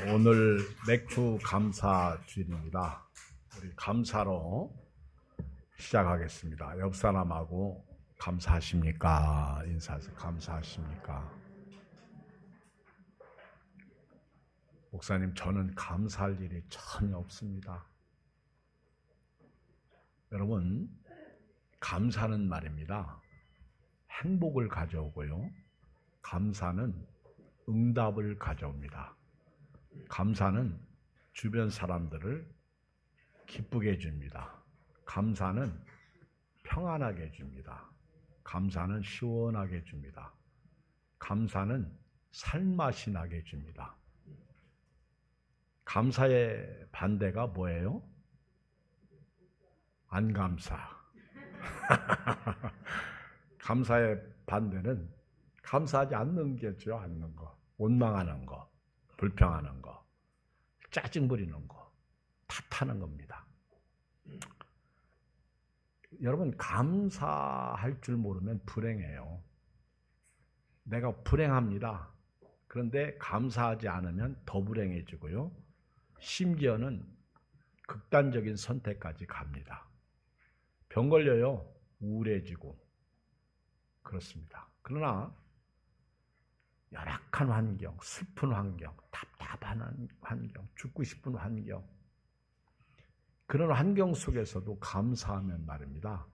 오늘 맥주 감사 주일입니다. 우리 감사로 시작하겠습니다. 옆 사람하고 감사하십니까? 인사해서 감사하십니까? 목사님, 저는 감사할 일이 전혀 없습니다. 여러분, 감사는 말입니다. 행복을 가져오고요. 감사는 응답을 가져옵니다. 감사는 주변 사람들을 기쁘게 해줍니다. 감사는 평안하게 해줍니다. 감사는 시원하게 해줍니다. 감사는 살맛이 나게 해줍니다. 감사의 반대가 뭐예요? 안 감사. 감사의 반대는 감사하지 않는 게죠. 않는 거. 원망하는 거. 불평하는 거. 짜증 부리는 거. 탓하는 겁니다. 여러분, 감사할 줄 모르면 불행해요. 내가 불행합니다. 그런데 감사하지 않으면 더 불행해지고요. 심지어는 극단적인 선택까지 갑니다. 병 걸려요. 우울해지고. 그렇습니다. 그러나 열악한 환경, 슬픈 환경, 답답한 환경, 죽고 싶은 환경, 그런 환경 속에서도 감사하면 말입니다.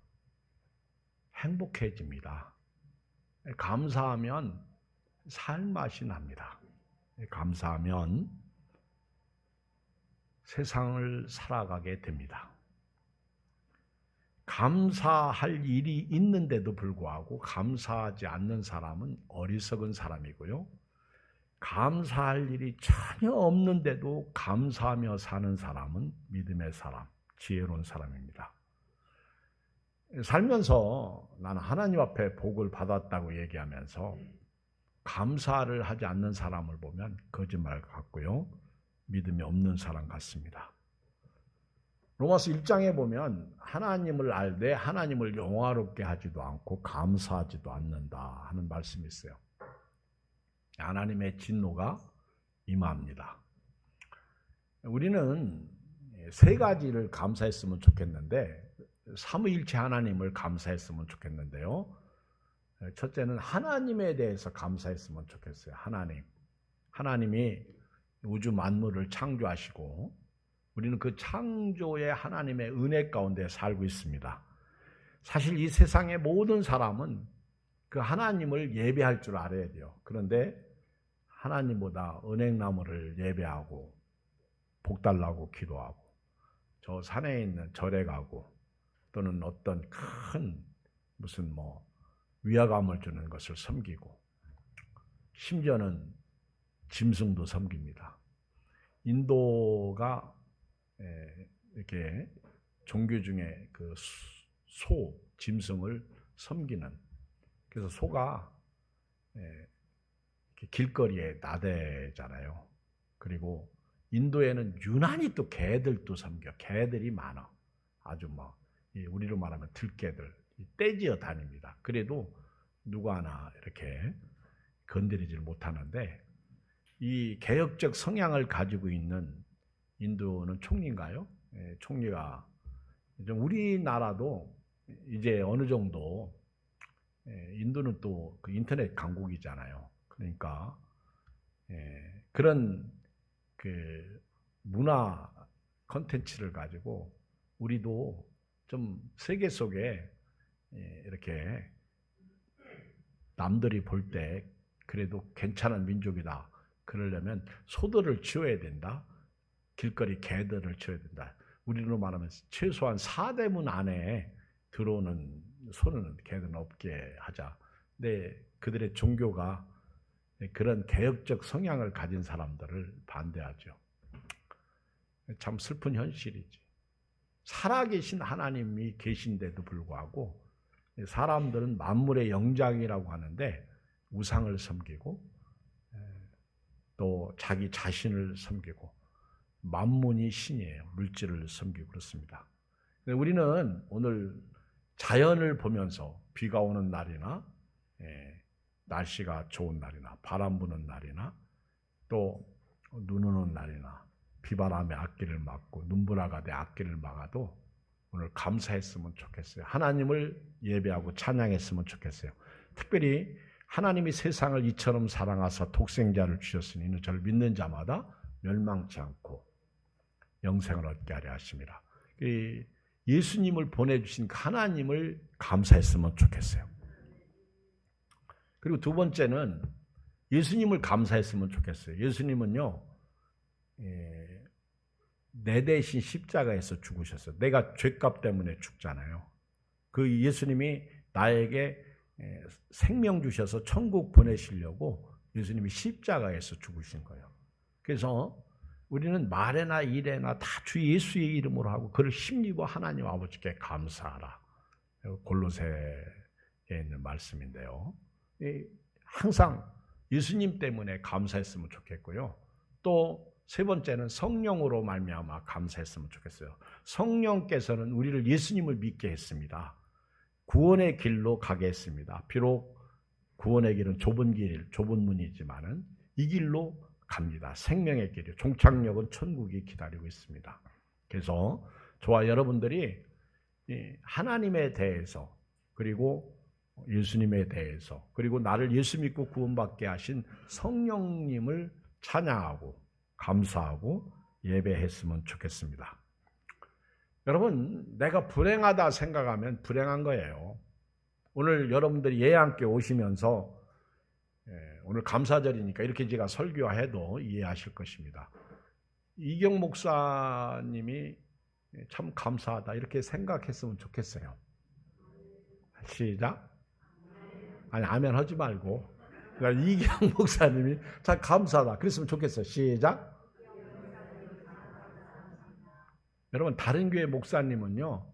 행복해집니다. 감사하면 살맛이 납니다. 감사하면 세상을 살아가게 됩니다. 감사할 일이 있는데도 불구하고 감사하지 않는 사람은 어리석은 사람이고요. 감사할 일이 전혀 없는데도 감사하며 사는 사람은 믿음의 사람, 지혜로운 사람입니다. 살면서 나는 하나님 앞에 복을 받았다고 얘기하면서 감사를 하지 않는 사람을 보면 거짓말 같고요. 믿음이 없는 사람 같습니다. 로마서 1장에 보면 하나님을 알되 하나님을 영화롭게 하지도 않고 감사하지도 않는다 하는 말씀이 있어요. 하나님의 진노가 임합니다. 우리는 세 가지를 감사했으면 좋겠는데, 삼위일체 하나님을 감사했으면 좋겠는데요. 첫째는 하나님에 대해서 감사했으면 좋겠어요. 하나님이 우주 만물을 창조하시고 우리는 그 창조의 하나님의 은혜 가운데 살고 있습니다. 사실 이 세상의 모든 사람은 그 하나님을 예배할 줄 알아야 돼요. 그런데 하나님보다 은행나무를 예배하고 복 달라고 기도하고 저 산에 있는 절에 가고 또는 어떤 큰 무슨 위화감을 주는 것을 섬기고 심지어는 짐승도 섬깁니다. 인도가 이렇게 종교 중에 그 소, 짐승을 섬기는, 그래서 소가 길거리에 나대잖아요. 그리고 인도에는 유난히 또 개들도 섬겨. 개들이 많아. 아주 우리로 말하면 들개들 떼지어 다닙니다. 그래도 누구 하나 이렇게 건드리질 못하는데, 이 개혁적 성향을 가지고 있는 인도는 총리인가요? 총리가 우리나라도 이제 어느 정도, 인도는 또 그 인터넷 강국이잖아요. 그러니까 그런 그 문화 콘텐츠를 가지고 우리도 좀 세계 속에 이렇게 남들이 볼 때 그래도 괜찮은 민족이다 그러려면 소들을 치워야 된다. 길거리 개들을 치워야 된다. 우리로 말하면 최소한 4대문 안에 들어오는 소는 개들은 없게 하자. 근데 그들의 종교가 그런 개혁적 성향을 가진 사람들을 반대하죠. 참 슬픈 현실이지. 살아계신 하나님이 계신데도 불구하고 사람들은 만물의 영장이라고 하는데 우상을 섬기고 또 자기 자신을 섬기고 만문이 신이에요. 물질을 섬기고 그렇습니다. 우리는 오늘 자연을 보면서 비가 오는 날이나 날씨가 좋은 날이나 바람 부는 날이나 또 눈 오는 비바람에 앞길을 막고 눈보라가 내 앞길을 막아도 오늘 감사했으면 좋겠어요. 하나님을 예배하고 찬양했으면 좋겠어요. 특별히 하나님이 세상을 이처럼 사랑하사 독생자를 주셨으니 이는 저를 믿는 자마다 멸망치 않고 영생을 얻게 하려 하심이라. 예수님을 보내주신 하나님을 감사했으면 좋겠어요. 그리고 두 번째는 예수님을 감사했으면 좋겠어요. 예수님은요, 내 대신 십자가에서 죽으셨어요. 내가 죄값 때문에 죽잖아요. 그 예수님이 나에게 생명 주셔서 천국 보내시려고 예수님이 십자가에서 죽으신 거예요. 그래서 우리는 말에나 일에나 다 주 예수의 이름으로 하고 그를 힘입어 하나님 아버지께 감사하라. 골로새에 있는 말씀인데요. 항상 예수님 때문에 감사했으면 좋겠고요. 또 세 번째는 성령으로 말미암아 감사했으면 좋겠어요. 성령께서는 우리를 예수님을 믿게 했습니다. 구원의 길로 가게 했습니다. 비록 구원의 길은 좁은 길, 좁은 문이지만은 이 길로 갑니다. 생명의 길이요. 종착역은 천국이 기다리고 있습니다. 그래서 저와 여러분들이 하나님에 대해서 그리고 예수님에 대해서 그리고 나를 예수 믿고 구원받게 하신 성령님을 찬양하고 감사하고 예배했으면 좋겠습니다. 여러분, 내가 불행하다 생각하면 불행한 거예요. 오늘 여러분들이 예양께 오시면서 오늘 감사절이니까 이렇게 제가 설교해도 이해하실 것입니다. 이경 목사님이 참 감사하다 이렇게 생각했으면 좋겠어요. 시작. 아니 아멘 하지 말고 그러니까 이경 목사님이 참 감사하다 그랬으면 좋겠어요. 시작. 여러분 다른 교회 목사님은요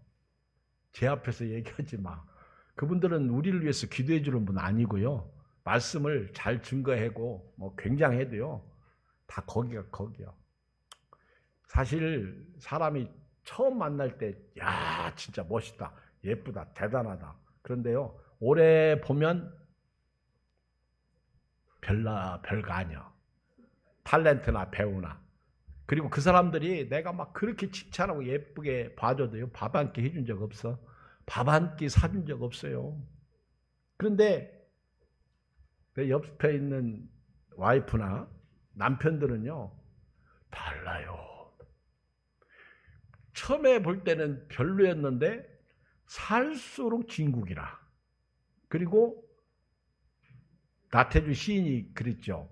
제 앞에서 얘기하지 마. 그분들은 우리를 위해서 기도해 주는 분 아니고요. 말씀을 잘 증거하고 뭐 굉장해도요. 다 거기요. 사실 사람이 처음 만날 때 야 진짜 멋있다. 예쁘다. 대단하다. 그런데요. 오래 보면 별거 아니야. 탤런트나 배우나. 그리고 그 사람들이 내가 막 그렇게 칭찬하고 예쁘게 봐줘도요. 밥 한 끼 해준 적 없어. 밥 한 끼 사준 적 없어요. 그런데 내 옆에 있는 와이프나 남편들은요. 달라요. 처음에 볼 때는 별로였는데 살수록 진국이라. 그리고 나태주 시인이 그랬죠.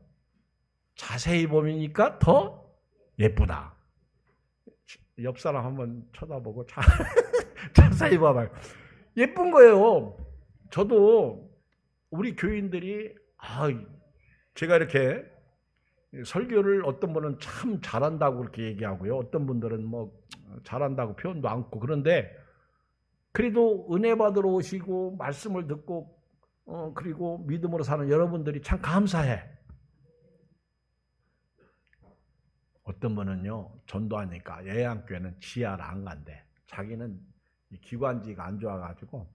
자세히 보니까 더 예쁘다. 옆 사람 한번 쳐다보고 자세히 봐봐요. 예쁜 거예요. 저도 우리 교인들이 제가 이렇게 설교를 어떤 분은 참 잘한다고 그렇게 얘기하고요. 어떤 분들은 뭐 잘한다고 표현도 않고 그런데 그래도 은혜 받으러 오시고 말씀을 듣고 그리고 믿음으로 사는 여러분들이 참 감사해. 어떤 분은요 전도하니까 예양교회는 지하를 안 간대. 자기는 이 기관지가 안 좋아가지고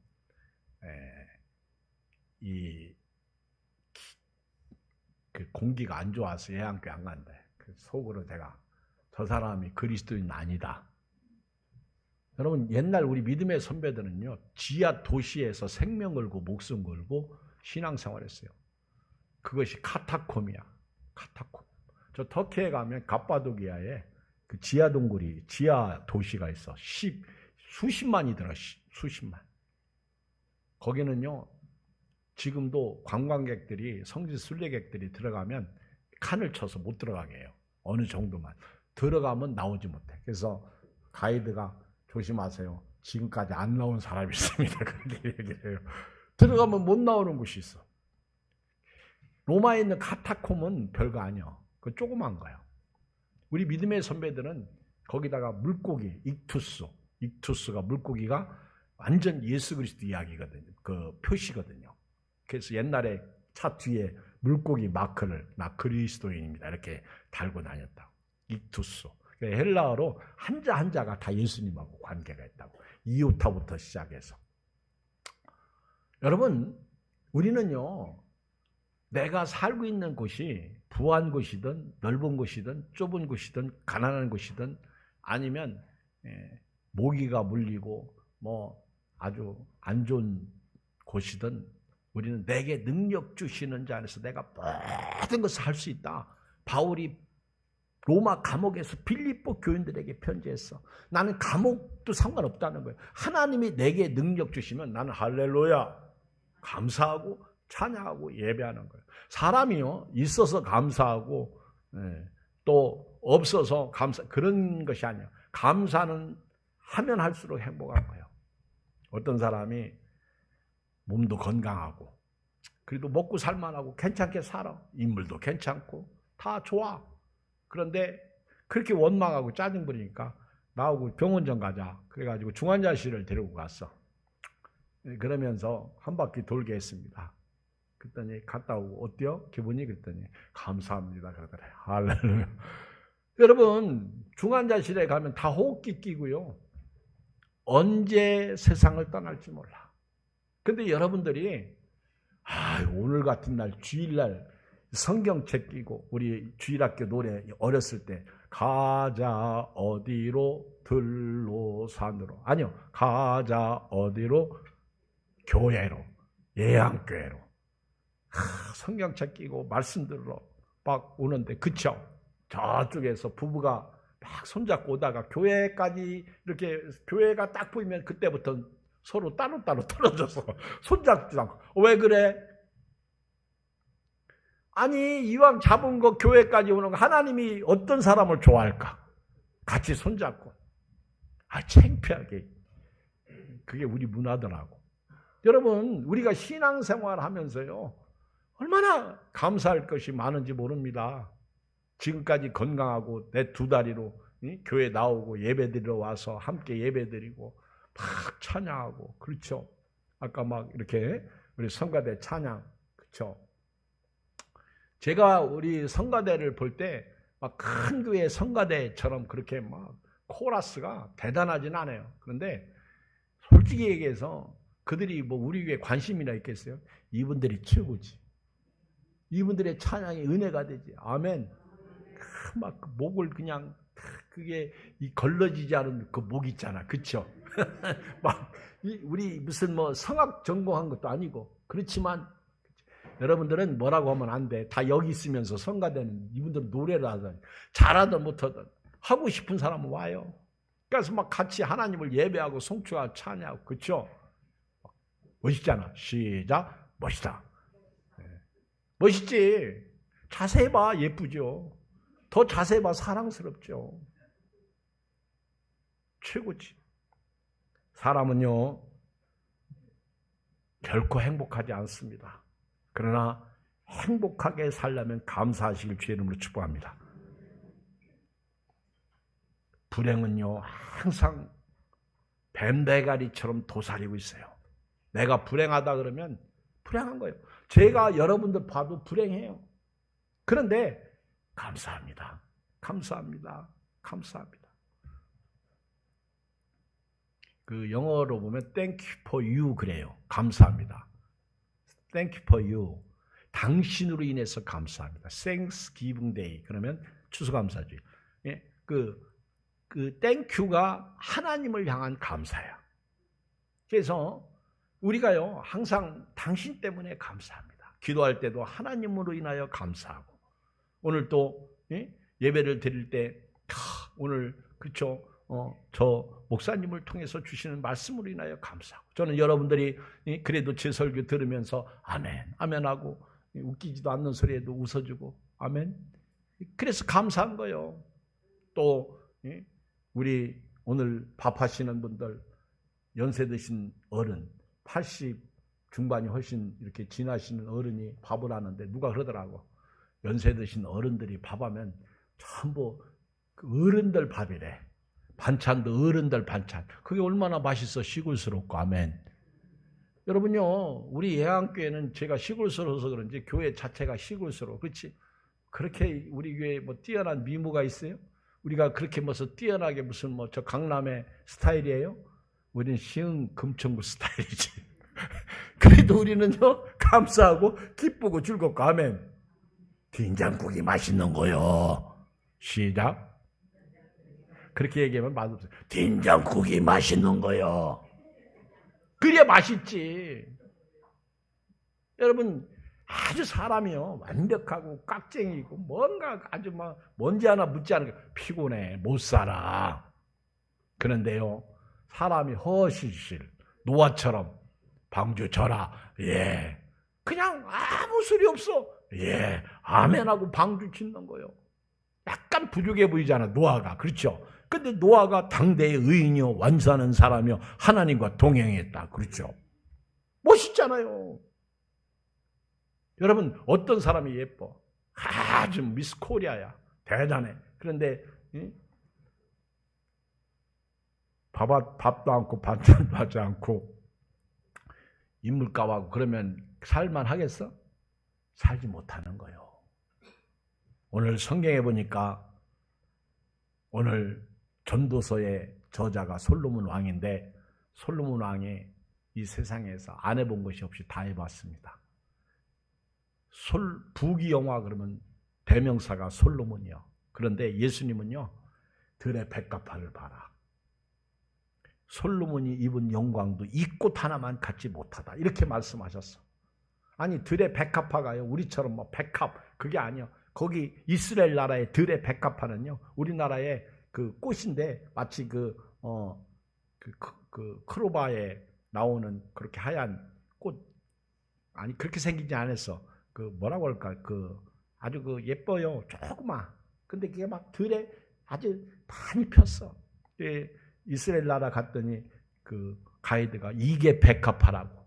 그 공기가 안 좋아서 예양교회 안 간대. 그 속으로 제가 저 사람이 그리스도인 아니다. 여러분 옛날 우리 믿음의 선배들은요 지하 도시에서 생명 걸고 목숨 걸고 신앙생활했어요. 그것이 카타콤이야. 카타콤. 저 터키에 가면 갑바도기아에 그 지하 동굴이 지하 도시가 있어. 수십만이 들어. 수십만. 거기는요 지금도 관광객들이 성지 순례객들이 들어가면 칸을 쳐서 못 들어가게 해요. 어느 정도만. 들어가면 나오지 못해. 그래서 가이드가 조심하세요. 지금까지 안 나온 사람이 있습니다. 그렇게 얘기를 해요. 들어가면 못 나오는 곳이 있어. 로마에 있는 카타콤은 별거 아니야. 그 조그만 거야. 우리 믿음의 선배들은 거기다가 물고기, 익투스가 물고기가 완전 예수 그리스도 이야기거든요. 그 표시거든요. 그래서 옛날에 차 뒤에 물고기 마크를 나 그리스도인입니다. 이렇게 달고 다녔다. 익투스. 헬라어로 한자 한자가 다 예수님하고 관계가 있다고. 이오타부터 시작해서. 여러분, 우리는요, 내가 살고 있는 곳이 부한 곳이든 넓은 곳이든 좁은 곳이든 가난한 곳이든 아니면 모기가 물리고 뭐 아주 안 좋은 곳이든 우리는 내게 능력 주시는 자 안에서 내가 모든 것을 할 수 있다. 바울이 로마 감옥에서 빌립보 교인들에게 편지했어. 나는 감옥도 상관없다는 거예요. 하나님이 내게 능력 주시면 나는 할렐루야 감사하고 찬양하고 예배하는 거예요. 사람이요 있어서 감사하고 또 없어서 감사 그런 것이 아니에요. 감사는 하면 할수록 행복한 거예요. 어떤 사람이 몸도 건강하고 그래도 먹고 살만하고 괜찮게 살아. 인물도 괜찮고 다 좋아. 그런데 그렇게 원망하고 짜증 부리니까 나하고 병원 좀 가자. 그래가지고 중환자실을 데리고 갔어. 그러면서 한 바퀴 돌게 했습니다. 그랬더니 갔다 오고 어때요? 기분이? 그랬더니 감사합니다. 그러더래. 할렐루야. 여러분 중환자실에 가면 다 호흡기 끼고요. 언제 세상을 떠날지 몰라. 근데 여러분들이 오늘 같은 날 주일날 성경책 끼고 우리 주일학교 노래 어렸을 때 가자 어디로 들로 산으로 아니요 가자 어디로 교회로 예양교회로 성경책 끼고 말씀 들으러 막 오는데 그쵸? 저쪽에서 부부가 막 손잡고 오다가 교회까지 이렇게 교회가 딱 보이면 그때부터 서로 따로따로 떨어져서 손잡지 않고 왜 그래? 아니 이왕 잡은 거 교회까지 오는 거 하나님이 어떤 사람을 좋아할까? 같이 손잡고 창피하게 그게 우리 문화더라고. 여러분 우리가 신앙생활 하면서요 얼마나 감사할 것이 많은지 모릅니다. 지금까지 건강하고 내 두 다리로 교회 나오고 예배드리러 와서 함께 예배드리고 막 찬양하고 그렇죠. 아까 막 이렇게 우리 성가대 찬양 그렇죠. 제가 우리 성가대를 볼 때 막 큰 교회 성가대처럼 그렇게 막 코러스가 대단하진 않아요. 그런데 솔직히 얘기해서 그들이 뭐 우리 교회에 관심이나 있겠어요? 이분들이 최고지. 이분들의 찬양이 은혜가 되지. 아멘. 막 목을 그냥 그게 이 걸러지지 않은 그 목 있잖아. 그쵸? 막 우리 무슨 뭐 성악 전공한 것도 아니고 그렇지만 여러분들은 뭐라고 하면 안 돼. 다 여기 있으면서 성가대는 이분들은 노래를 하든 잘하든 못하든 하고 싶은 사람은 와요. 그래서 막 같이 하나님을 예배하고 송축하고 찬양하고 그렇죠? 멋있잖아. 시작. 멋있다. 멋있지. 자세히 봐. 예쁘죠. 더 자세히 봐. 사랑스럽죠. 최고지. 사람은요 결코 행복하지 않습니다. 그러나 행복하게 살려면 감사하시길 주의 이름으로 축복합니다. 불행은요 항상 뱀대가리처럼 도사리고 있어요. 내가 불행하다 그러면 불행한 거예요. 제가 여러분들 봐도 불행해요. 그런데 감사합니다. 감사합니다. 감사합니다. 그 영어로 보면 thank you for you 그래요. 감사합니다. Thank you for you. 당신으로 인해서 감사합니다. Thanksgiving Day. 그러면 추수감사주의. 예, 그 thank you가 하나님을 향한 감사야. 그래서 우리가요 항상 당신 때문에 감사합니다. 기도할 때도 하나님으로 인하여 감사하고 오늘 또 예배를 드릴 때 오늘 그렇죠. 저 목사님을 통해서 주시는 말씀으로 인하여 감사하고 저는 여러분들이 그래도 제 설교 들으면서 아멘 아멘하고 웃기지도 않는 소리에도 웃어주고 아멘 그래서 감사한 거예요. 또 우리 오늘 밥하시는 분들 연세 드신 어른 80 중반이 훨씬 이렇게 지나시는 어른이 밥을 하는데 누가 그러더라고. 연세 드신 어른들이 밥하면 전부 그 어른들 밥이래. 반찬도 어른들 반찬. 그게 얼마나 맛있어 시골스럽고 아멘. 여러분요 우리 예양교회는 제가 시골스러워서 그런지 교회 자체가 시골스러워. 그렇지? 그렇게 우리 교회에 뭐 뛰어난 미모가 있어요? 우리가 그렇게 무슨 뛰어나게 무슨 뭐 저 강남의 스타일이에요? 우리는 시흥 금천구 스타일이지. 그래도 우리는요 감사하고 기쁘고 즐겁고 아멘. 된장국이 맛있는 거요. 시작. 그렇게 얘기하면 맛없어요. 된장국이 맛있는 거요. 그래야 맛있지. 여러분, 아주 사람이요, 완벽하고 깍쟁이고 뭔가 아주 막 뭔지 하나 묻지 않은 게 피곤해, 못 살아. 그런데요, 사람이 허실실 노아처럼 방주 쳐라, 예, 그냥 아무 소리 없어, 예, 아멘하고 방주 짓는 거예요. 약간 부족해 보이잖아, 노아가. 그렇죠? 근데 노아가 당대의 의인이요, 완수하는 사람이요, 하나님과 동행했다. 그렇죠? 멋있잖아요. 여러분, 어떤 사람이 예뻐? 아주 미스 코리아야. 대단해. 그런데 밥도 않고 반찬도 하지 않고 인물값하고 그러면 살만 하겠어? 살지 못하는 거예요. 오늘 성경에 보니까 오늘 전도서의 저자가 솔로몬 왕인데, 솔로몬 왕이 이 세상에서 안 해본 것이 없이 다 해봤습니다. 부귀영화 그러면 대명사가 솔로몬이요. 그런데 예수님은요, 들의 백합화를 봐라. 솔로몬이 입은 영광도 이 꽃 하나만 갖지 못하다. 이렇게 말씀하셨어. 아니, 들의 백합화가요, 우리처럼 뭐 백합, 그게 아니요. 거기 이스라엘 나라의 들의 백합화는요, 우리나라의 그 꽃인데, 마치 그 크로바에 나오는 그렇게 하얀 꽃, 아니, 그렇게 생기지 않았어. 그 뭐라고 할까, 아주 예뻐요, 조그마. 근데 그게 막 들에 아주 많이 폈어. 이스라엘 나라 갔더니 그 가이드가 이게 백합화라고.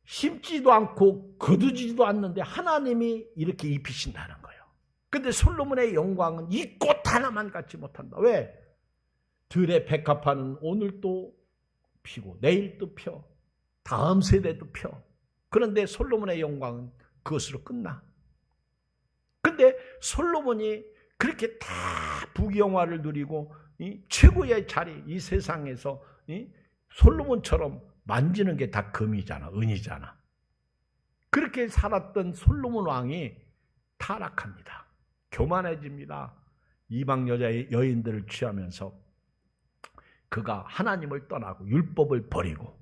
심지도 않고 거두지도 않는데 하나님이 이렇게 입히신다는 거예요. 근데 솔로몬의 영광은 이 꽃 하나만 갖지 못한다. 왜? 들의 백합화는 오늘 또 피고 내일 또 펴, 다음 세대도 펴. 그런데 솔로몬의 영광은 그것으로 끝나. 근데 솔로몬이 그렇게 다 부귀영화를 누리고 이 최고의 자리, 이 세상에서 솔로몬처럼 만지는 게 다 금이잖아, 은이잖아. 그렇게 살았던 솔로몬 왕이 타락합니다. 교만해집니다. 이방 여인들을 취하면서 그가 하나님을 떠나고 율법을 버리고,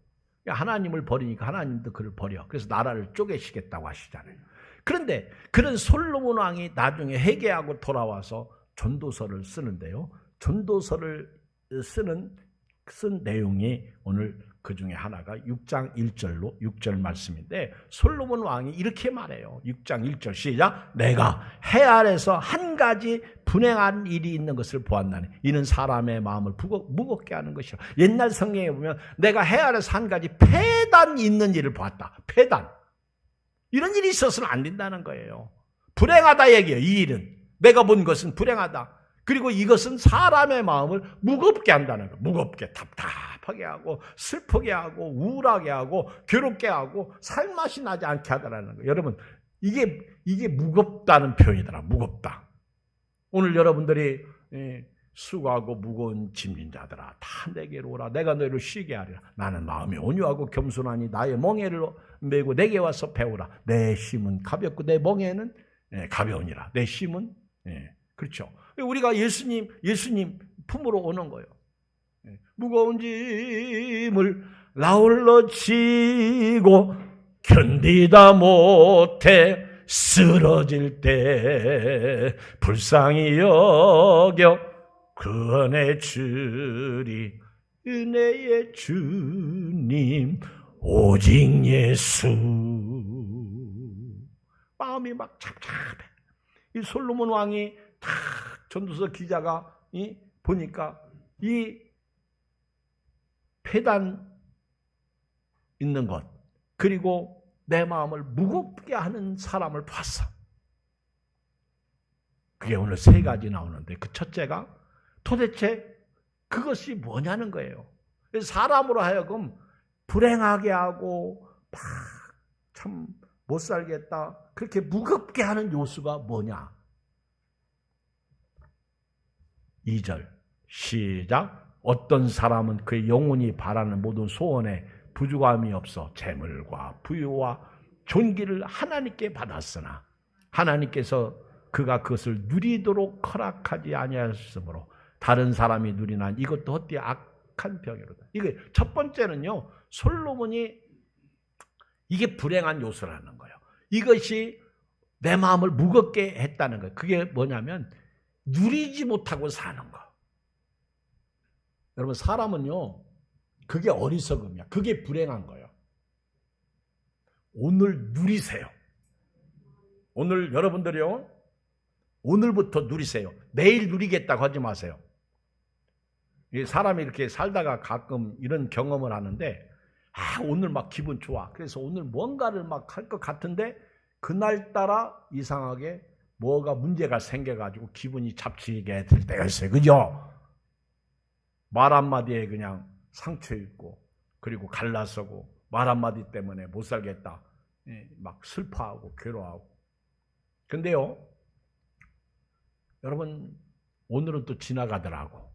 하나님을 버리니까 하나님도 그를 버려. 그래서 나라를 쪼개시겠다고 하시잖아요. 그런데 그런 솔로몬 왕이 나중에 회개하고 돌아와서 전도서를 쓰는데요, 전도서를 쓴 내용이 오늘 그 중에 하나가 6장 1절로 6절 말씀인데, 솔로몬 왕이 이렇게 말해요. 6장 1절 시작. 내가 해 아래서 한 가지 분행한 일이 있는 것을 보았나니 이는 사람의 마음을 무겁게 하는 것이라. 옛날 성경에 보면 내가 해 아래서 한 가지 폐단이 있는 일을 보았다. 폐단. 이런 일이 있어서는 안 된다는 거예요. 불행하다 얘기예요. 이 일은 내가 본 것은 불행하다. 그리고 이것은 사람의 마음을 무겁게 한다는 거예요. 무겁게, 답답하게 하고 슬프게 하고 우울하게 하고 괴롭게 하고 살맛이 나지 않게 하더라는 거예요. 여러분, 이게 무겁다는 표현이더라. 무겁다. 오늘 여러분들이 수고하고 무거운 짐진 자들아, 다 내게로 오라. 내가 너희를 쉬게 하리라. 나는 마음이 온유하고 겸손하니 나의 멍에를 메고 내게 와서 배우라. 내 심은 가볍고 내 멍에는 가벼우니라. 내 심은, 그렇죠. 우리가 예수님 품으로 오는 거예요. 무거운 짐을 나 홀로 지고 견디다 못해 쓰러질 때 불쌍히 여겨 구원해 주리. 은혜의 주님 오직 예수. 마음이 막 착잡해. 이 솔로몬 왕이 다 전도서 기자가 보니까 이 폐단 있는 것, 그리고 내 마음을 무겁게 하는 사람을 봤어. 그게 오늘 세 가지 나오는데, 그 첫째가 도대체 그것이 뭐냐는 거예요. 그래서 사람으로 하여금 불행하게 하고 막 참 못 살겠다, 그렇게 무겁게 하는 요소가 뭐냐. 2절 시작. 어떤 사람은 그의 영혼이 바라는 모든 소원에 부족함이 없어 재물과 부유와 존귀를 하나님께 받았으나 하나님께서 그가 그것을 누리도록 허락하지 아니하였으므로 다른 사람이 누리나 이것도 헛되이 악한 병이로다. 이게 첫 번째는요, 솔로몬이 이게 불행한 요소라는 거예요. 이것이 내 마음을 무겁게 했다는 거예요. 그게 뭐냐면 누리지 못하고 사는 거. 여러분, 사람은요, 그게 어리석음이야. 그게 불행한 거예요. 오늘 누리세요. 오늘 여러분들이요, 오늘부터 누리세요. 내일 누리겠다고 하지 마세요. 사람이 이렇게 살다가 가끔 이런 경험을 하는데, 오늘 막 기분 좋아. 그래서 오늘 뭔가를 막 할 것 같은데 그날따라 이상하게 뭐가 문제가 생겨가지고 기분이 잡치게 될 때가 있어요. 그죠? 말 한마디에 그냥 상처 입고, 그리고 갈라서고, 말 한마디 때문에 못 살겠다, 막 슬퍼하고 괴로워하고. 근데요, 여러분, 오늘은 또 지나가더라고.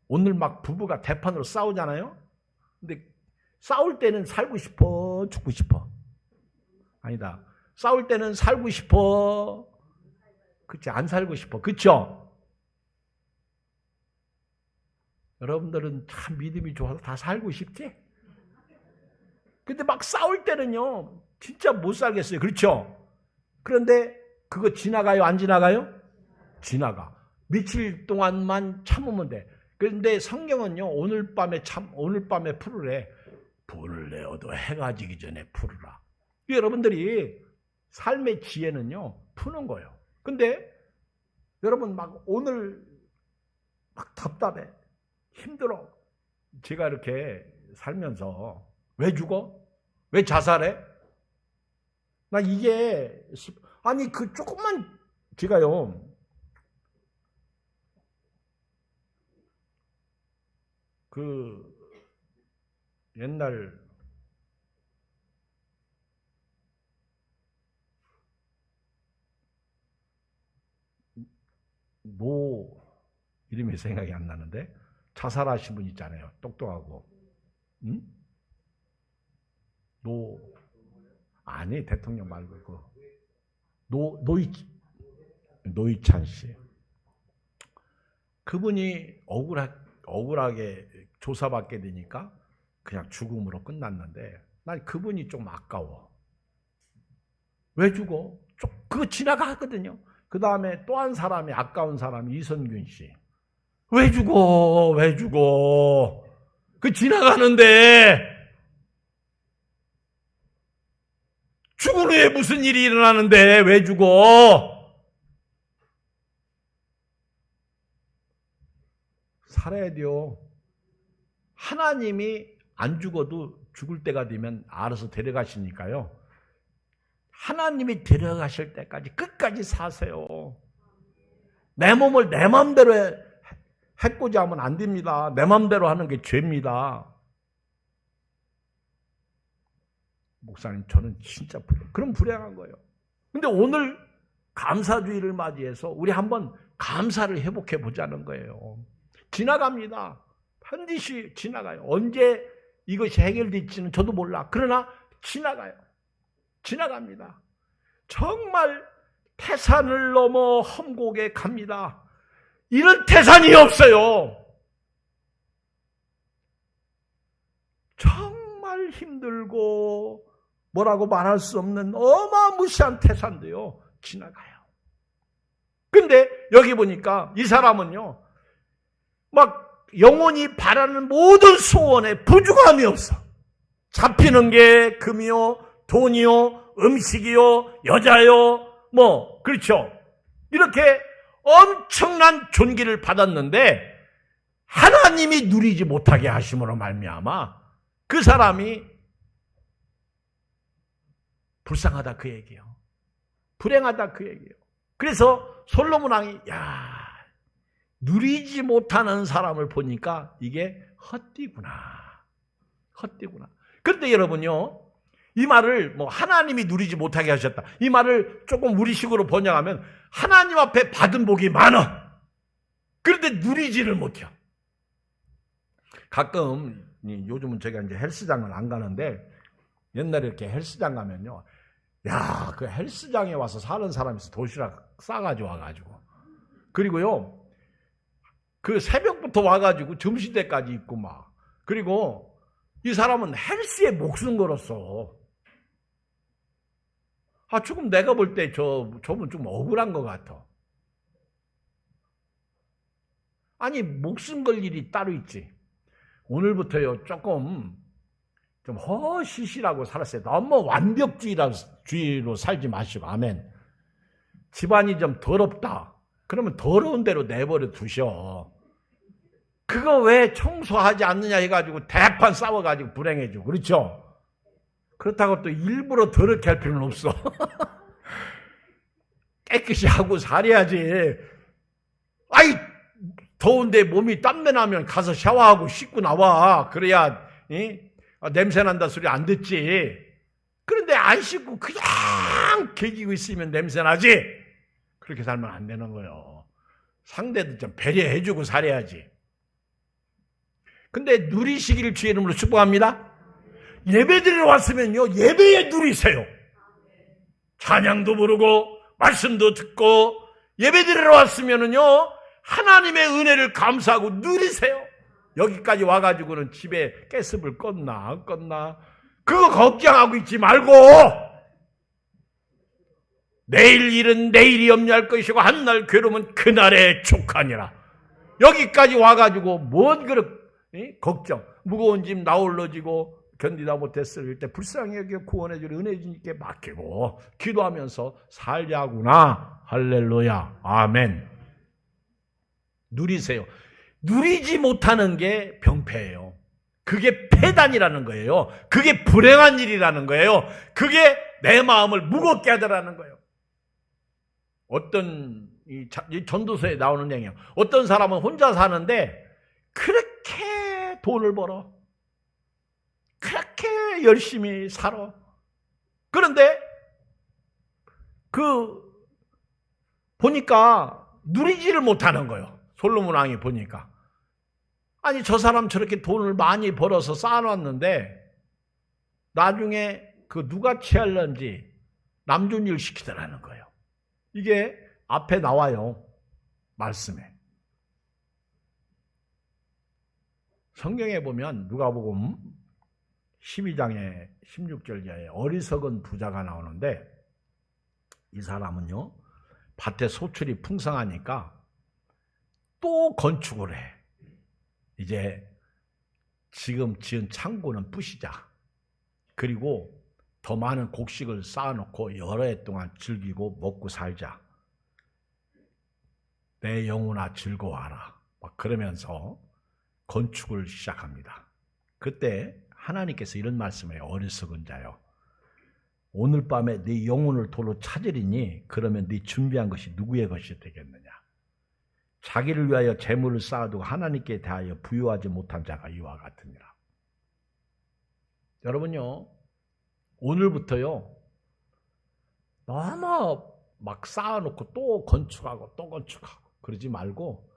오늘 막 부부가 대판으로 싸우잖아요. 근데 싸울 때는 살고 싶어, 죽고 싶어? 아니다. 싸울 때는 살고 싶어, 그치? 안 살고 싶어, 그쵸? 여러분들은 참 믿음이 좋아서 다 살고 싶지? 근데 막 싸울 때는요, 진짜 못 살겠어요, 그렇죠? 그런데 그거 지나가요, 안 지나가요? 지나가. 며칠 동안만 참으면 돼. 그런데 성경은요, 오늘 밤에 풀으래. 불을 내어도 해가 지기 전에 풀으라. 여러분들이 삶의 지혜는요, 푸는 거예요. 근데 여러분, 막 오늘 막 답답해, 힘들어. 제가 이렇게 살면서 왜 죽어? 왜 자살해? 나 이게, 아니, 그 조금만, 제가요, 그 옛날 이름이 생각이 안 나는데 자살하신 분 있잖아요. 똑똑하고. 응? 아니, 대통령 말고 노희찬 씨. 그분이 억울하게 조사받게 되니까 그냥 죽음으로 끝났는데 난 그분이 좀 아까워. 왜 죽어? 그거 지나가거든요. 그 다음에 또 한 사람이, 아까운 사람이 이선균 씨. 왜 죽어? 왜 죽어? 그 지나가는데, 죽은 후에 무슨 일이 일어나는데 왜 죽어? 살아야 돼요. 하나님이 안 죽어도 죽을 때가 되면 알아서 데려가시니까요. 하나님이 데려가실 때까지 끝까지 사세요. 내 몸을 내 마음대로 해코지 하면 안 됩니다. 내 마음대로 하는 게 죄입니다. 목사님, 저는 진짜 그럼 불행한 거예요. 근데 오늘 감사주의를 맞이해서 우리 한번 감사를 회복해 보자는 거예요. 지나갑니다. 반드시 지나가요. 언제 이것이 해결될지는 저도 몰라. 그러나 지나가요. 지나갑니다. 정말 태산을 넘어 험곡에 갑니다. 이런 태산이 없어요. 정말 힘들고 뭐라고 말할 수 없는 어마무시한 태산도요, 지나가요. 근데 여기 보니까 이 사람은요, 막 영혼이 바라는 모든 소원에 부족함이 없어. 잡히는 게 금이요, 돈이요, 음식이요, 여자요, 그렇죠. 이렇게 엄청난 존귀를 받았는데 하나님이 누리지 못하게 하심으로 말미암아 그 사람이 불쌍하다 그 얘기예요. 불행하다 그 얘기예요. 그래서 솔로몬 왕이 누리지 못하는 사람을 보니까 이게 헛되구나. 헛되구나. 그런데 여러분요, 이 말을 하나님이 누리지 못하게 하셨다, 이 말을 조금 우리식으로 번역하면 하나님 앞에 받은 복이 많아. 그런데 누리지를 못해요. 가끔 요즘은 제가 이제 헬스장을 안 가는데 옛날에 이렇게 헬스장 가면요, 야, 그 헬스장에 와서 사는 사람에서 도시락 싸가지고 와가지고. 그리고요, 그 새벽부터 와가지고 점심때까지 있고 막. 그리고 이 사람은 헬스에 목숨 걸었어. 아, 조금 내가 볼 때 저분 좀 억울한 것 같아. 아니, 목숨 걸 일이 따로 있지. 오늘부터요, 조금 좀 허시시라고 살았어요. 너무 완벽주의로 살지 마시고, 아멘. 집안이 좀 더럽다. 그러면 더러운 대로 내버려 두셔. 그거 왜 청소하지 않느냐 해가지고 대판 싸워가지고 불행해지고, 그렇죠? 그렇다고 또 일부러 더럽게 할 필요는 없어. 깨끗이 하고 살아야지. 아이, 더운데 몸이 땀내 나면 가서 샤워하고 씻고 나와. 그래야 냄새 난다 소리 안 듣지. 그런데 안 씻고 그냥 개기고 있으면 냄새 나지. 그렇게 살면 안 되는 거예요. 상대도 좀 배려해주고 살아야지. 근데 누리시기를 주의 이름으로 축복합니다. 예배드리러 왔으면요, 예배에 누리세요. 찬양도 부르고 말씀도 듣고 예배드리러 왔으면은요, 하나님의 은혜를 감사하고 누리세요. 여기까지 와가지고는 집에 가스불 껐나 안 껐나 그거 걱정하고 있지 말고, 내일 일은 내일이 염려할 것이고 한날 괴로움은 그날의 족하니라. 여기까지 와가지고 뭔 그런 걱정, 무거운 짐 나홀로 지고 견디다 못했을 때 불쌍히 여겨 구원해 줄 은혜 주님께 맡기고 기도하면서 살자구나. 할렐루야. 아멘. 누리세요. 누리지 못하는 게 병폐예요. 그게 폐단이라는 거예요. 그게 불행한 일이라는 거예요. 그게 내 마음을 무겁게 하더라는 거예요. 어떤 이 전도서에 나오는 얘기예요. 어떤 사람은 혼자 사는데 그렇게 돈을 벌어. 그렇게 열심히 살아. 그런데 보니까 누리지를 못하는 거예요. 솔로몬 왕이 보니까. 아니, 저 사람 저렇게 돈을 많이 벌어서 쌓아놨는데 나중에 그 누가 취할런지 남존일 시키더라는 거예요. 이게 앞에 나와요. 말씀에. 성경에 보면 누가복음 12장에 16절에 어리석은 부자가 나오는데, 이 사람은요, 밭에 소출이 풍성하니까 또 건축을 해. 이제 지금 지은 창고는 부시자. 그리고 더 많은 곡식을 쌓아놓고 여러 해 동안 즐기고 먹고 살자. 내 영혼아 즐거워하라. 막 그러면서 건축을 시작합니다. 그때 하나님께서 이런 말씀을 해요. 어리석은 자요, 오늘 밤에 네 영혼을 도로 찾으리니 그러면 네 준비한 것이 누구의 것이 되겠느냐. 자기를 위하여 재물을 쌓아두고 하나님께 대하여 부유하지 못한 자가 이와 같으니라. 여러분요, 오늘부터요, 너무 막 쌓아놓고 또 건축하고 또 건축하고 그러지 말고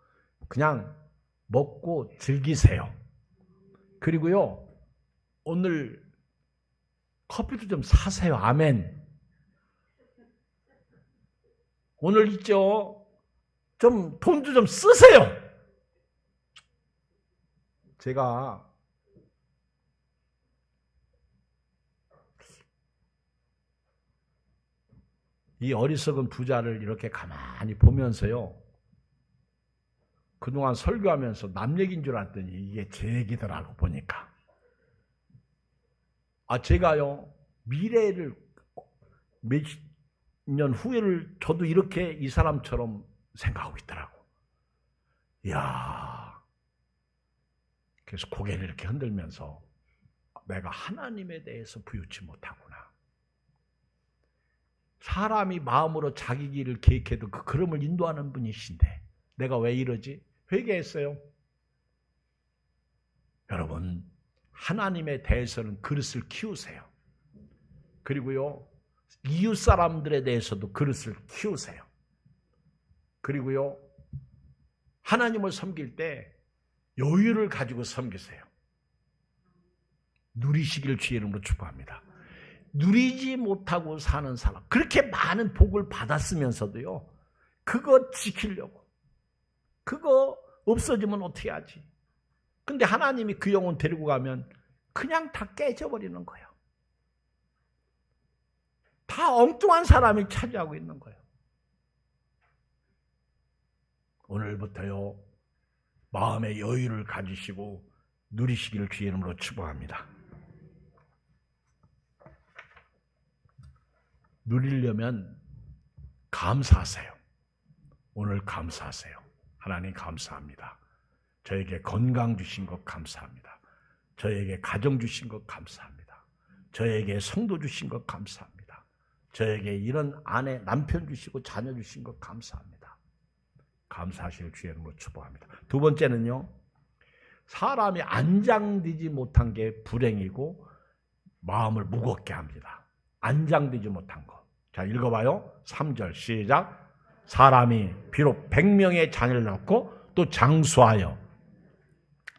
그냥 먹고 즐기세요. 그리고요, 오늘 커피도 좀 사세요. 아멘. 오늘 있죠, 좀 돈도 좀 쓰세요. 제가 이 어리석은 부자를 이렇게 가만히 보면서요, 그동안 설교하면서 남 얘기인 줄 알았더니 이게 제 얘기더라고. 보니까 제가요, 미래를 몇 년 후에를 저도 이렇게 이 사람처럼 생각하고 있더라고. 이야. 그래서 고개를 이렇게 흔들면서 내가 하나님에 대해서 부유치 못하구나. 사람이 마음으로 자기 길을 계획해도 그 걸음을 인도하는 분이신데 내가 왜 이러지? 회개했어요. 여러분, 하나님에 대해서는 그릇을 키우세요. 그리고요, 이웃 사람들에 대해서도 그릇을 키우세요. 그리고요, 하나님을 섬길 때 여유를 가지고 섬기세요. 누리시길 주의 이름으로 축복합니다. 누리지 못하고 사는 사람, 그렇게 많은 복을 받았으면서도요, 그거 지키려고, 그거 없어지면 어떻게 하지? 근데 하나님이 그 영혼 데리고 가면 그냥 다 깨져버리는 거예요. 다 엉뚱한 사람이 차지하고 있는 거예요. 오늘부터요, 마음의 여유를 가지시고 누리시기를 주의 이름으로 축복합니다. 누리려면 감사하세요. 오늘 감사하세요. 하나님 감사합니다. 저에게 건강 주신 것 감사합니다. 저에게 가정 주신 것 감사합니다. 저에게 성도 주신 것 감사합니다. 저에게 이런 아내, 남편 주시고 자녀 주신 것 감사합니다. 감사하실 주의 이름으로 축복합니다. 두 번째는요, 사람이 안장되지 못한 게 불행이고 마음을 무겁게 합니다. 안장되지 못한 거. 자, 읽어봐요. 3절 시작. 사람이 비록 100명의 자녀를 낳고 또 장수하여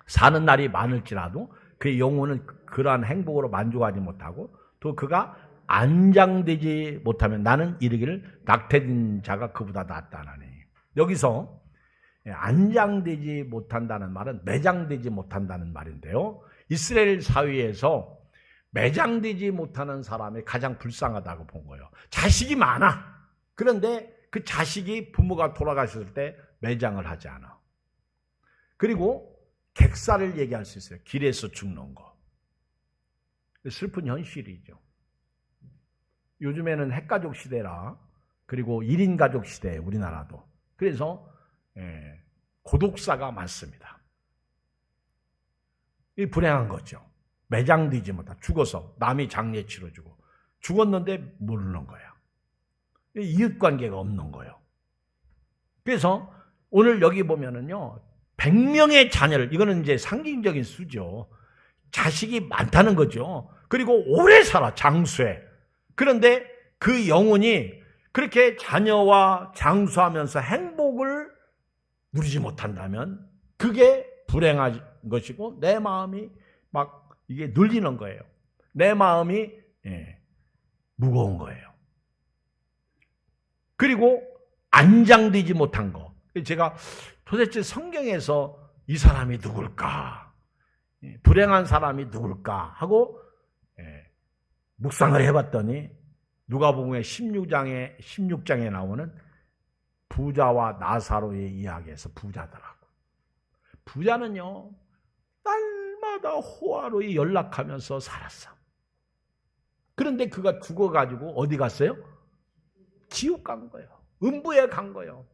사는 날이 많을지라도 그의 영혼은 그러한 행복으로 만족하지 못하고 또 그가 안장되지 못하면 나는 이르기를 낙태된 자가 그보다 낫다나니. 여기서 안장되지 못한다는 말은 매장되지 못한다는 말인데요, 이스라엘 사회에서 매장되지 못하는 사람이 가장 불쌍하다고 본 거예요. 자식이 많아. 그런데 그 자식이 부모가 돌아가셨을 때 매장을 하지 않아. 그리고 객사를 얘기할 수 있어요. 길에서 죽는 거. 슬픈 현실이죠. 요즘에는 핵가족 시대라, 그리고 1인 가족 시대, 우리나라도. 그래서 고독사가 많습니다. 이 불행한 거죠. 매장되지 못한, 죽어서 남이 장례 치러주고 죽었는데 모르는 거야. 이웃관계가 없는 거예요. 그래서 오늘 여기 보면은요, 100명의 자녀를, 이거는 이제 상징적인 수죠. 자식이 많다는 거죠. 그리고 오래 살아, 장수해. 그런데 그 영혼이 그렇게 자녀와 장수하면서 행복을 누리지 못한다면 그게 불행한 것이고, 내 마음이 막 이게 눌리는 거예요. 내 마음이 무거운 거예요. 그리고 안장되지 못한 거. 제가 도대체 성경에서 이 사람이 누굴까? 불행한 사람이 누굴까? 하고 묵상을 해봤더니 누가복음의 16장에 나오는 부자와 나사로의 이야기에서 부자더라고. 부자는요, 날마다 호화로이 연락하면서 살았어. 그런데 그가 죽어가지고 어디 갔어요? 지옥 간 거예요. 음부에 간 거예요.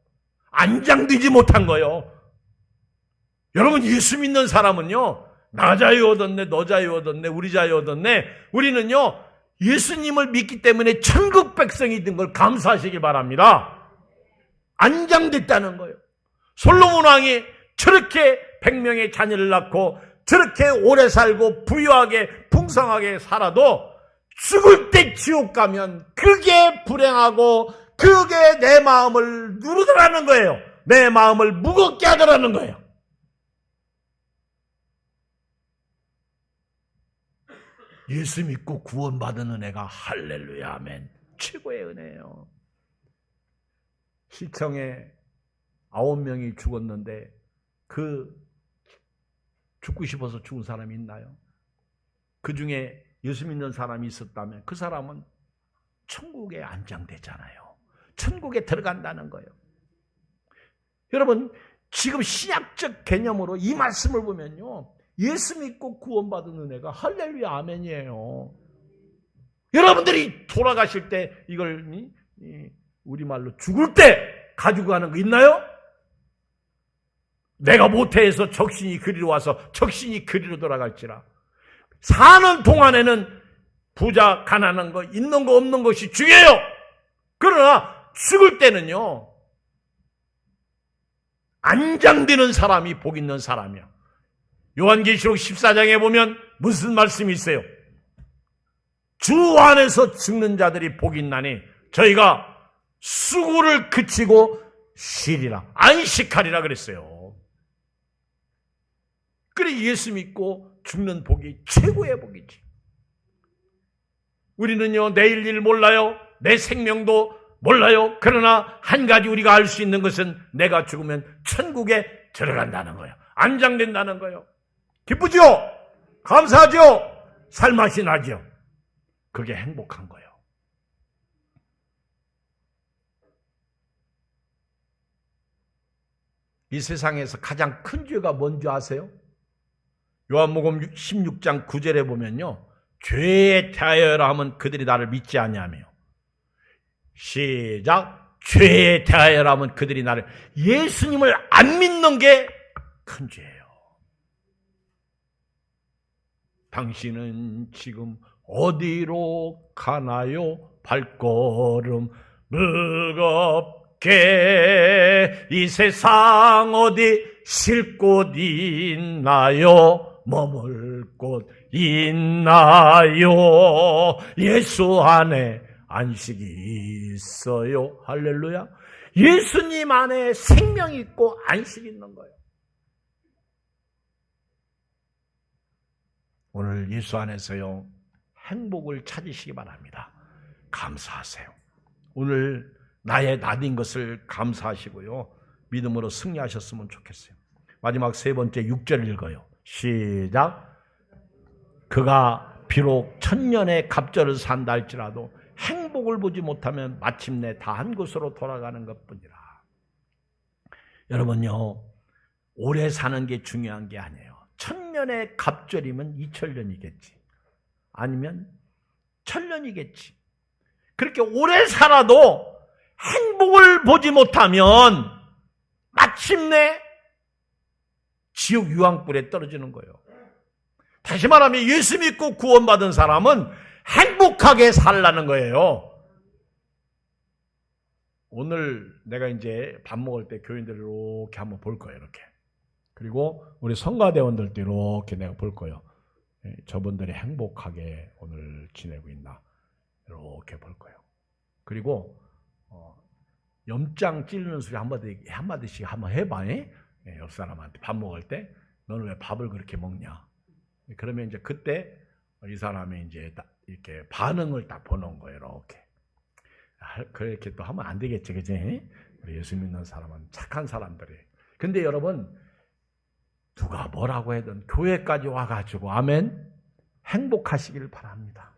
안장되지 못한 거예요. 여러분, 예수 믿는 사람은요, 나 자유 얻었네, 너 자유 얻었네, 우리 자유 얻었네. 우리는요, 예수님을 믿기 때문에 천국 백성이 된 걸 감사하시기 바랍니다. 안장됐다는 거예요. 솔로몬 왕이 저렇게 100명의 자녀를 낳고 저렇게 오래 살고 부유하게 풍성하게 살아도 죽을 때 지옥 가면 그게 불행하고 그게 내 마음을 누르더라는 거예요. 내 마음을 무겁게 하더라는 거예요. 예수 믿고 구원받은 은혜가 할렐루야 아멘, 최고의 은혜예요. 시청에 9명이 죽었는데 그 죽고 싶어서 죽은 사람이 있나요? 그 중에 예수 믿는 사람이 있었다면 그 사람은 천국에 안장되잖아요. 천국에 들어간다는 거예요. 여러분, 지금 신약적 개념으로 이 말씀을 보면요, 예수 믿고 구원받은 은혜가 할렐루야 아멘이에요. 여러분들이 돌아가실 때 이걸 우리말로 죽을 때 가지고 가는 거 있나요? 내가 모태에서 적신이 그리로 와서 적신이 그리로 돌아갈지라. 사는 동안에는 부자 가난한 거 있는 거 없는 것이 중요해요. 그러나 죽을 때는요, 안장되는 사람이 복 있는 사람이야. 요한계시록 14장에 보면 무슨 말씀이 있어요? 주 안에서 죽는 자들이 복 있나니 저희가 수고를 그치고 쉬리라, 안식하리라 그랬어요. 그래, 예수 믿고 죽는 복이 최고의 복이지. 우리는요, 내일 일 몰라요. 내 생명도 몰라요. 그러나 한 가지 우리가 알 수 있는 것은 내가 죽으면 천국에 들어간다는 거예요. 안장된다는 거예요. 기쁘죠? 감사하죠? 살맛이 나죠? 그게 행복한 거예요. 이 세상에서 가장 큰 죄가 뭔지 아세요? 요한복음 16장 9절에 보면요, 죄에 대하여라 하면 그들이 나를 믿지 아니하며, 시작, 죄에 대하여라 하면 그들이 나를, 예수님을 안 믿는 게 큰 죄예요. 당신은 지금 어디로 가나요? 발걸음 무겁게 이 세상 어디 쉴 곳 있나요? 머물 곳 있나요? 예수 안에 안식이 있어요. 할렐루야. 예수님 안에 생명이 있고 안식이 있는 거예요. 오늘 예수 안에서요, 행복을 찾으시기 바랍니다. 감사하세요. 오늘 나의 나인 것을 감사하시고요, 믿음으로 승리하셨으면 좋겠어요. 마지막 세 번째 6절 읽어요. 시작. 그가 비록 천년의 갑절을 산다 할지라도 행복을 보지 못하면 마침내 다 한 곳으로 돌아가는 것뿐이라. 여러분요, 오래 사는 게 중요한 게 아니에요. 천년의 갑절이면 2000년이겠지. 아니면 1000년이겠지. 그렇게 오래 살아도 행복을 보지 못하면 마침내 지옥 유황불에 떨어지는 거예요. 다시 말하면 예수 믿고 구원받은 사람은 행복하게 살라는 거예요. 오늘 내가 이제 밥 먹을 때 교인들 이렇게 한번 볼 거예요. 이렇게. 그리고 우리 성가대원들도 이렇게 내가 볼 거예요. 저분들이 행복하게 오늘 지내고 있나 이렇게 볼 거예요. 그리고 염장 찌르는 소리 한마디씩 한번 해봐. 옆 사람한테 밥 먹을 때 너는 왜 밥을 그렇게 먹냐? 그러면 이제 그때 이 사람이 이제 이렇게 반응을 딱 보는 거예요. 이렇게. 그렇게 또 하면 안 되겠지, 그지? 우리 예수 믿는 사람은 착한 사람들이. 근데 여러분, 누가 뭐라고 해든 교회까지 와가지고 아멘 행복하시길 바랍니다.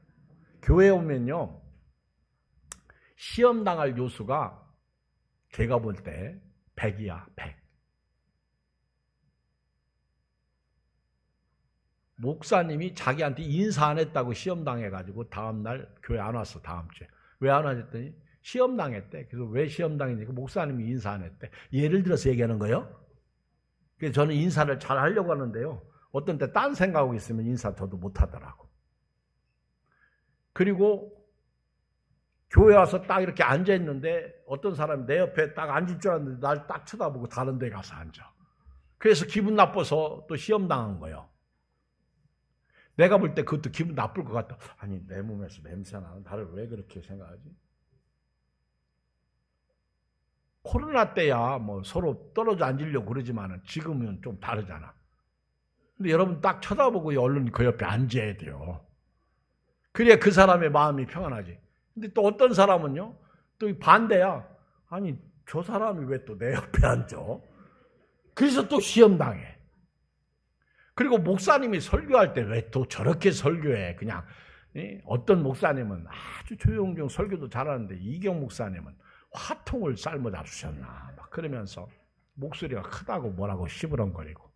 교회 오면요, 시험 당할 요수가 제가 볼 때 100이야. 100. 목사님이 자기한테 인사 안 했다고 시험 당해가지고 다음날 교회 안 왔어. 다음 주에. 왜 안 왔더니 시험 당했대. 그래서 왜 시험 당했냐니까 목사님이 인사 안 했대. 예를 들어서 얘기하는 거예요. 그래서 저는 인사를 잘 하려고 하는데요, 어떤 때 딴 생각하고 있으면 인사 저도 못 하더라고. 그리고 교회 와서 딱 이렇게 앉아 있는데 어떤 사람이 내 옆에 딱 앉을 줄 알았는데 날 딱 쳐다보고 다른 데 가서 앉아. 그래서 기분 나빠서 또 시험 당한 거예요. 내가 볼 때 그것도 기분 나쁠 것 같다. 아니, 내 몸에서 냄새 나는 나를 왜 그렇게 생각하지? 코로나 때야 뭐 서로 떨어져 앉으려고 그러지만은 지금은 좀 다르잖아. 근데 여러분 딱 쳐다보고 얼른 그 옆에 앉아야 돼요. 그래야 그 사람의 마음이 평안하지. 근데 또 어떤 사람은요, 또 반대야. 아니, 저 사람이 왜 또 내 옆에 앉아? 그래서 또 시험 당해. 그리고 목사님이 설교할 때 왜 또 저렇게 설교해? 그냥 어떤 목사님은 아주 조용조용 설교도 잘하는데 이경 목사님은 화통을 삶아 잡수셨나 막 그러면서 목소리가 크다고 뭐라고 시부렁거리고.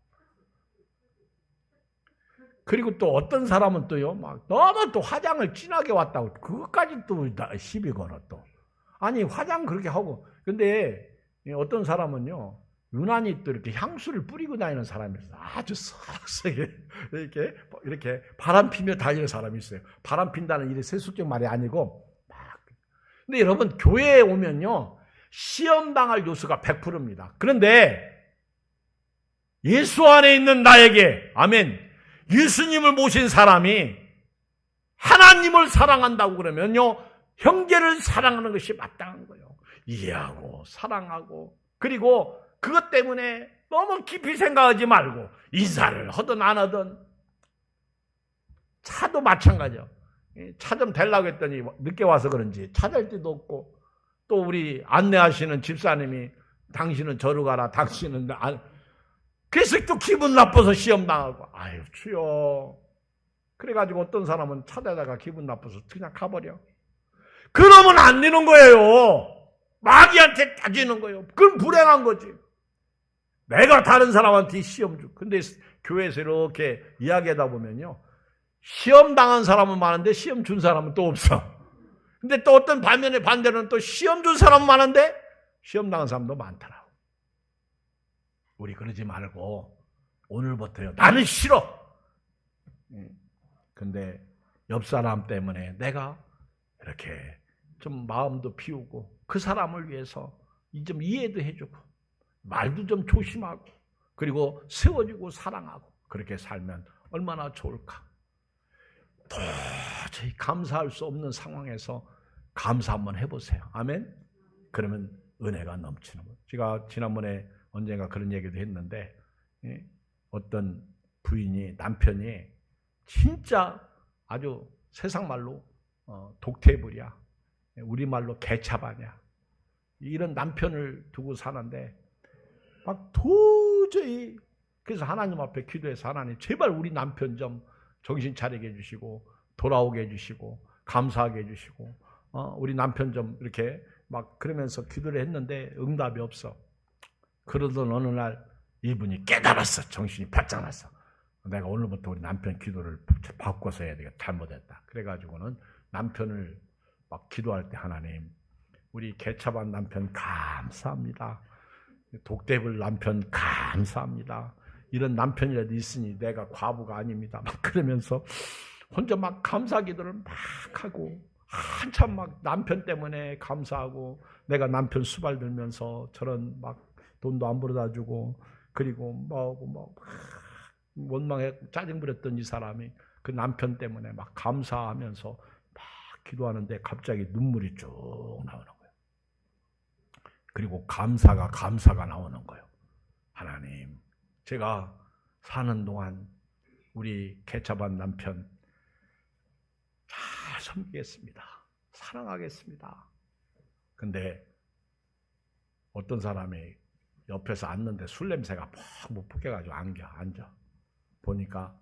그리고 또 어떤 사람은 또요, 막 너무 또 화장을 진하게 왔다고 그것까지 또 시비 걸어 또. 아니, 화장 그렇게 하고. 근데 어떤 사람은요, 유난히 또 이렇게 향수를 뿌리고 다니는 사람이 있어요. 아주 썩썩하게 이렇게 바람 피며 다니는 사람이 있어요. 바람 핀다는 일이 세속적 말이 아니고 막. 근데 여러분, 교회에 오면요, 시험 당할 요소가 100%입니다. 그런데 예수 안에 있는 나에게, 아멘, 예수님을 모신 사람이 하나님을 사랑한다고 그러면요, 형제를 사랑하는 것이 마땅한 거예요. 이해하고 사랑하고. 그리고 그것 때문에 너무 깊이 생각하지 말고 인사를 하든 안 하든. 차도 마찬가지요. 차 좀 대려고 했더니 늦게 와서 그런지 찾을 데도 없고, 또 우리 안내하시는 집사님이 당신은 저로 가라, 당신은 그래서 또 기분 나빠서 시험 당하고. 아유 주여. 그래가지고 어떤 사람은 찾아다가 기분 나빠서 그냥 가버려. 그러면 안 되는 거예요. 마귀한테 따지는 거예요. 그건 불행한 거지. 내가 다른 사람한테 시험 주. 근데 교회에서 이렇게 이야기하다 보면요, 시험 당한 사람은 많은데 시험 준 사람은 또 없어. 근데 또 어떤 반대로는 또 시험 준 사람은 많은데 시험 당한 사람도 많더라고. 우리 그러지 말고 오늘부터요, 나는 싫어. 근데 옆 사람 때문에 내가 이렇게 좀 마음도 비우고 그 사람을 위해서 좀 이해도 해주고 말도 좀 조심하고 그리고 세워주고 사랑하고 그렇게 살면 얼마나 좋을까. 도저히 감사할 수 없는 상황에서 감사 한번 해보세요. 아멘. 그러면 은혜가 넘치는 거예요. 제가 지난번에 언젠가 그런 얘기도 했는데, 어떤 부인이, 남편이 진짜 아주 세상 말로 독태불이야. 우리말로 개차반이야. 이런 남편을 두고 사는데 막 도저히, 그래서 하나님 앞에 기도해서 하나님 제발 우리 남편 좀 정신 차리게 해주시고 돌아오게 해주시고 감사하게 해주시고 우리 남편 좀 이렇게 막 그러면서 기도를 했는데 응답이 없어. 그러던 어느 날 이분이 깨달았어. 정신이 바짝 났어. 내가 오늘부터 우리 남편 기도를 바꿔서 해야 되겠다. 잘못했다. 그래가지고는 남편을 막 기도할 때 하나님 우리 개차반 남편 감사합니다. 독대불 남편 감사합니다. 이런 남편이라도 있으니 내가 과부가 아닙니다. 막 그러면서 혼자 막 감사 기도를 막 하고 한참 막 남편 때문에 감사하고 내가 남편 수발 들면서 저런 막 돈도 안 벌어다 주고 그리고 뭐 원망해 짜증 부렸던 이 사람이 그 남편 때문에 막 감사하면서 막 기도하는데 갑자기 눈물이 쭉 나오는 거예요. 그리고 감사가 나오는 거예요. 하나님, 제가 사는 동안 우리 개차반 남편 잘 섬기겠습니다. 사랑하겠습니다. 근데 어떤 사람이 옆에서 앉는데 술 냄새가 푹 붙여가지고 앉아. 보니까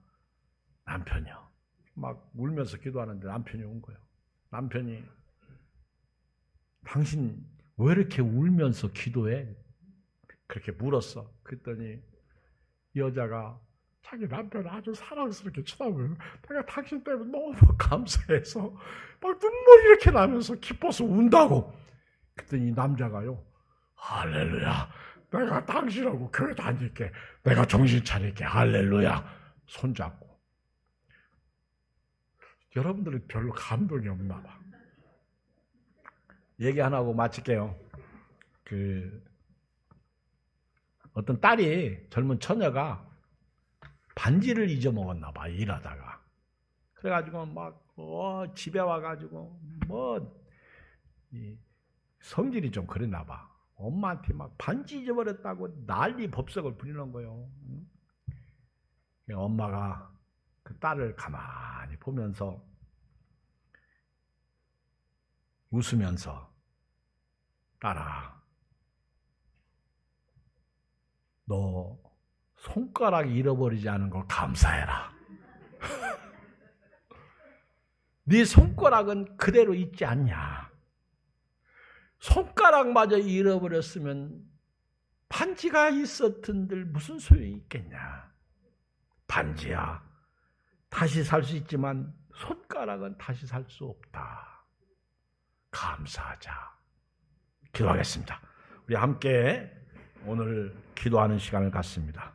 남편이요. 막 울면서 기도하는데 남편이 온 거예요. 남편이 당신 왜 이렇게 울면서 기도해? 그렇게 물었어. 그랬더니 이 여자가 자기 남편을 아주 사랑스럽게 쳐다보면 내가 당신 때문에 너무 감사해서 막 눈물이 이렇게 나면서 기뻐서 운다고. 그랬더니 이 남자가요. 할렐루야. 내가 당신하고 교회 다닐게. 내가 정신 차릴게. 할렐루야. 손잡고. 여러분들은 별로 감동이 없나 봐. 얘기 하나 하고 마칠게요. 어떤 딸이, 젊은 처녀가 반지를 잊어먹었나 봐, 일하다가. 그래가지고 막 집에 와가지고 성질이 좀 그랬나 봐. 엄마한테 막 반지 잊어버렸다고 난리 법석을 부리는 거예요. 엄마가 그 딸을 가만히 보면서 웃으면서 딸아, 너 손가락 잃어버리지 않은 걸 감사해라. 네 손가락은 그대로 있지 않냐. 손가락마저 잃어버렸으면 반지가 있었던들 무슨 소용이 있겠냐. 반지야, 다시 살 수 있지만 손가락은 다시 살 수 없다. 감사하자. 기도하겠습니다. 우리 함께 오늘 기도하는 시간을 갖습니다.